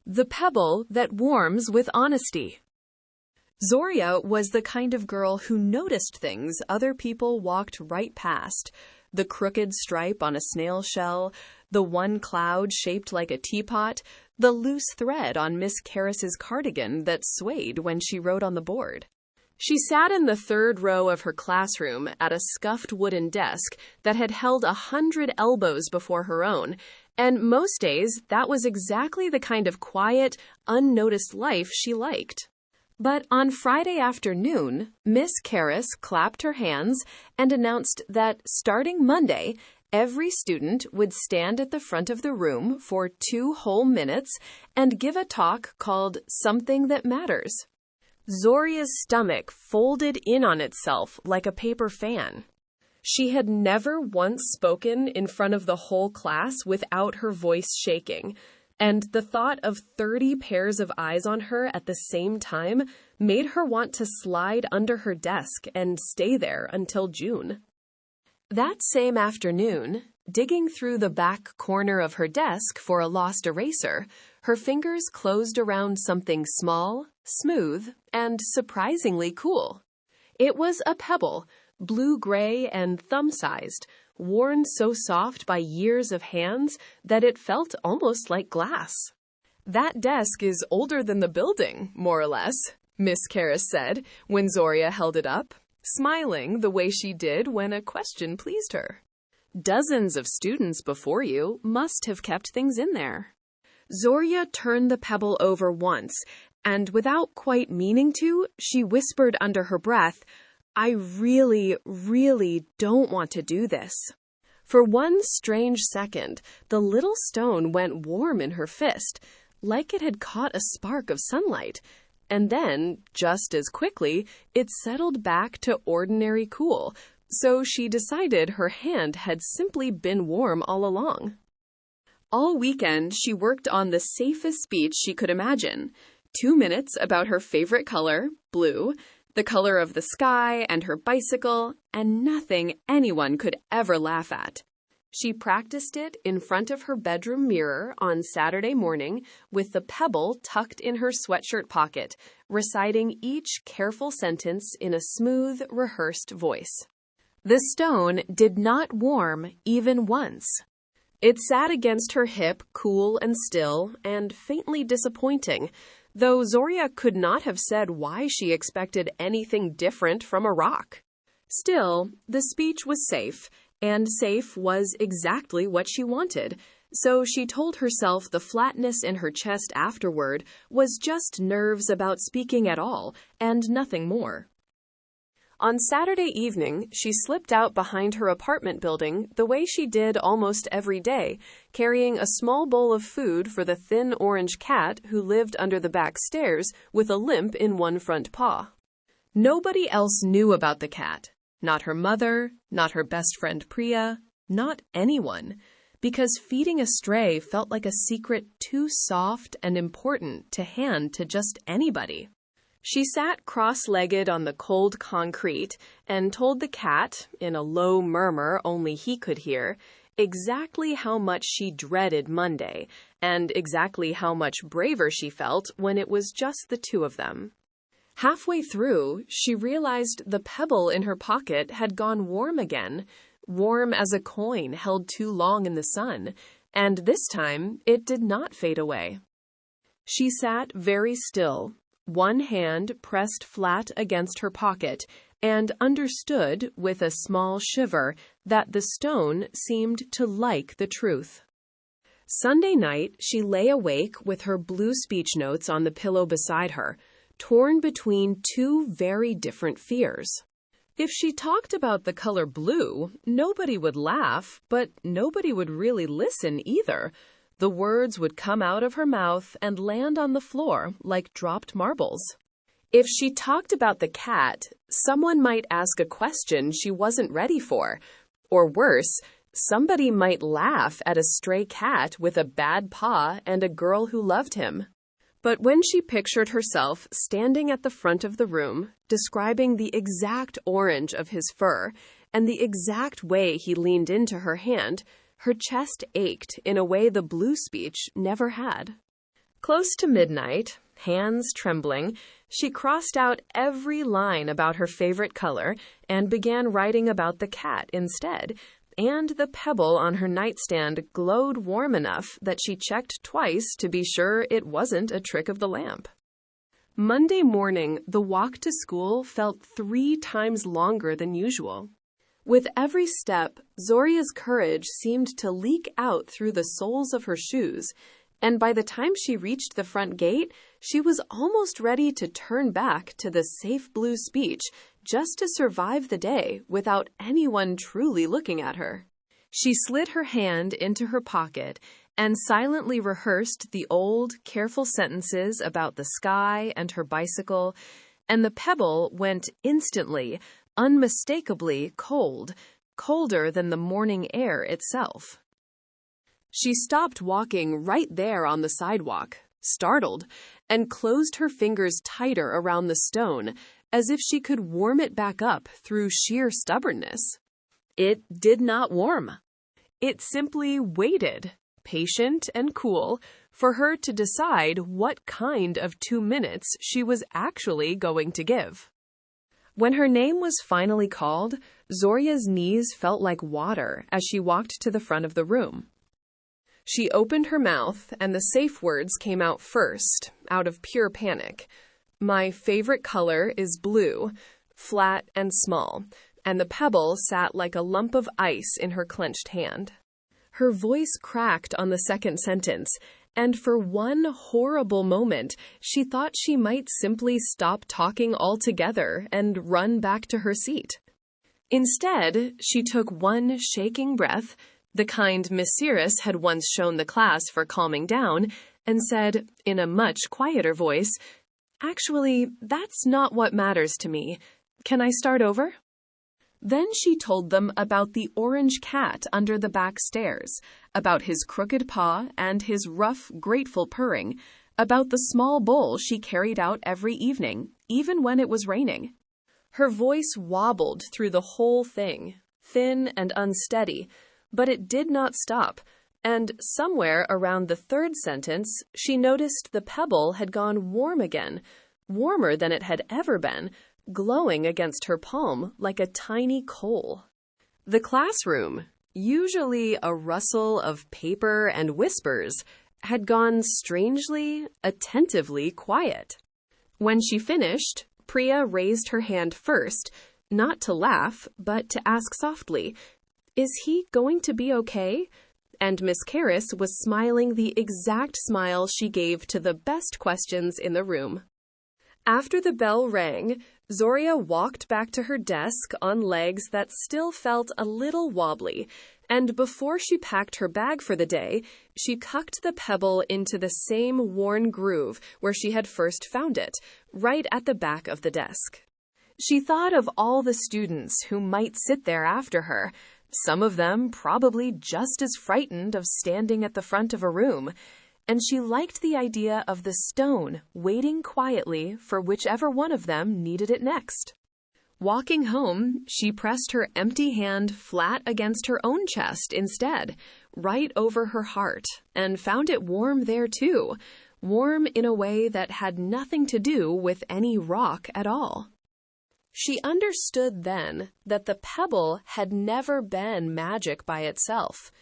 The pebble that warms with honesty. Zorya was the kind of girl who noticed things other people walked right past. The crooked stripe on a snail shell, the one cloud shaped like a teapot, the loose thread on Miss Karras's cardigan that swayed when she wrote on the board. She sat in the third row of her classroom at a scuffed wooden desk that had held 100 elbows before her own, and most days that was exactly the kind of quiet, unnoticed life she liked. But on Friday afternoon, Miss Karras clapped her hands and announced that starting Monday, every student would stand at the front of the room for 2 whole minutes and give a talk called Something That Matters. Zorya's stomach folded in on itself like a paper fan. She had never once spoken in front of the whole class without her voice shaking, and the thought of 30 pairs of eyes on her at the same time made her want to slide under her desk and stay there until June. That same afternoon, digging through the back corner of her desk for a lost eraser, her fingers closed around something small, smooth, and surprisingly cool. It was a pebble, blue-gray and thumb-sized, worn so soft by years of hands that it felt almost like glass. "That desk is older than the building, more or less," Miss Karras said when Zorya held it up, smiling the way she did when a question pleased her. "Dozens of students before you must have kept things in there." Zorya turned the pebble over once, and without quite meaning to, she whispered under her breath, "I really, really don't want to do this." For one strange second, the little stone went warm in her fist, like it had caught a spark of sunlight, and then, just as quickly, it settled back to ordinary cool, so she decided her hand had simply been warm all along. All weekend, she worked on the safest speech she could imagine. 2 minutes about her favorite color, blue, the color of the sky and her bicycle, and nothing anyone could ever laugh at. She practiced it in front of her bedroom mirror on Saturday morning with the pebble tucked in her sweatshirt pocket, reciting each careful sentence in a smooth, rehearsed voice. The stone did not warm even once. It sat against her hip, cool and still, and faintly disappointing, though Zorya could not have said why she expected anything different from a rock. Still, the speech was safe, and safe was exactly what she wanted, so she told herself the flatness in her chest afterward was just nerves about speaking at all, and nothing more. On Saturday evening, she slipped out behind her apartment building the way she did almost every day, carrying a small bowl of food for the thin orange cat who lived under the back stairs with a limp in one front paw. Nobody else knew about the cat. Not her mother, not her best friend Priya, not anyone, because feeding a stray felt like a secret too soft and important to hand to just anybody. She sat cross-legged on the cold concrete and told the cat, in a low murmur only he could hear, exactly how much she dreaded Monday and exactly how much braver she felt when it was just the two of them. Halfway through, she realized the pebble in her pocket had gone warm again, warm as a coin held too long in the sun, and this time it did not fade away. She sat very still, one hand pressed flat against her pocket, and understood with a small shiver that the stone seemed to like the truth. Sunday night, she lay awake with her blue speech notes on the pillow beside her, torn between 2 very different fears. If she talked about the color blue, nobody would laugh, but nobody would really listen either. The words would come out of her mouth and land on the floor like dropped marbles. If she talked about the cat, someone might ask a question she wasn't ready for. Or worse, somebody might laugh at a stray cat with a bad paw and a girl who loved him. But when she pictured herself standing at the front of the room, describing the exact orange of his fur and the exact way he leaned into her hand, her chest ached in a way the blue speech never had. Close to midnight, hands trembling, she crossed out every line about her favorite color and began writing about the cat instead, and the pebble on her nightstand glowed warm enough that she checked twice to be sure it wasn't a trick of the lamp. Monday morning, the walk to school felt 3 times longer than usual. With every step, Zorya's courage seemed to leak out through the soles of her shoes, and by the time she reached the front gate, she was almost ready to turn back to the safe blue speech just to survive the day without anyone truly looking at her. She slid her hand into her pocket and silently rehearsed the old, careful sentences about the sky and her bicycle, and the pebble went instantly, unmistakably cold, colder than the morning air itself. She stopped walking right there on the sidewalk, startled, and closed her fingers tighter around the stone, as if she could warm it back up through sheer stubbornness. It did not warm. It simply waited, patient and cool, for her to decide what kind of 2 minutes she was actually going to give. When her name was finally called, Zorya's knees felt like water as she walked to the front of the room. She opened her mouth, and the safe words came out first, out of pure panic. My favorite color is blue, flat and small, and the pebble sat like a lump of ice in her clenched hand. Her voice cracked on the second sentence, and for one horrible moment, she thought she might simply stop talking altogether and run back to her seat. Instead, she took one shaking breath, the kind Miss Cyrus had once shown the class for calming down, and said, in a much quieter voice, "Actually, that's not what matters to me. Can I start over?" Then she told them about the orange cat under the back stairs, about his crooked paw and his rough, grateful purring, about the small bowl she carried out every evening, even when it was raining. Her voice wobbled through the whole thing, thin and unsteady, but it did not stop, and somewhere around the third sentence, she noticed the pebble had gone warm again, warmer than it had ever been, glowing against her palm like a tiny coal. The classroom, usually a rustle of paper and whispers, had gone strangely, attentively quiet. When she finished, Priya raised her hand first, not to laugh, but to ask softly, "Is he going to be okay?" And Miss Cyrus was smiling the exact smile she gave to the best questions in the room. After the bell rang, Zorya walked back to her desk on legs that still felt a little wobbly, and before she packed her bag for the day, she tucked the pebble into the same worn groove where she had first found it, right at the back of the desk. She thought of all the students who might sit there after her, some of them probably just as frightened of standing at the front of a room, and she liked the idea of the stone waiting quietly for whichever one of them needed it next. Walking home, she pressed her empty hand flat against her own chest instead, right over her heart, and found it warm there too, warm in a way that had nothing to do with any rock at all. She understood then that the pebble had never been magic by itself.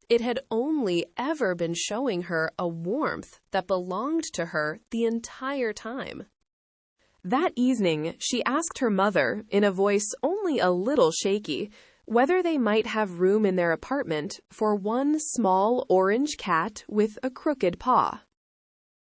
It had only ever been showing her a warmth that belonged to her the entire time. That evening, she asked her mother, in a voice only a little shaky, whether they might have room in their apartment for one small orange cat with a crooked paw.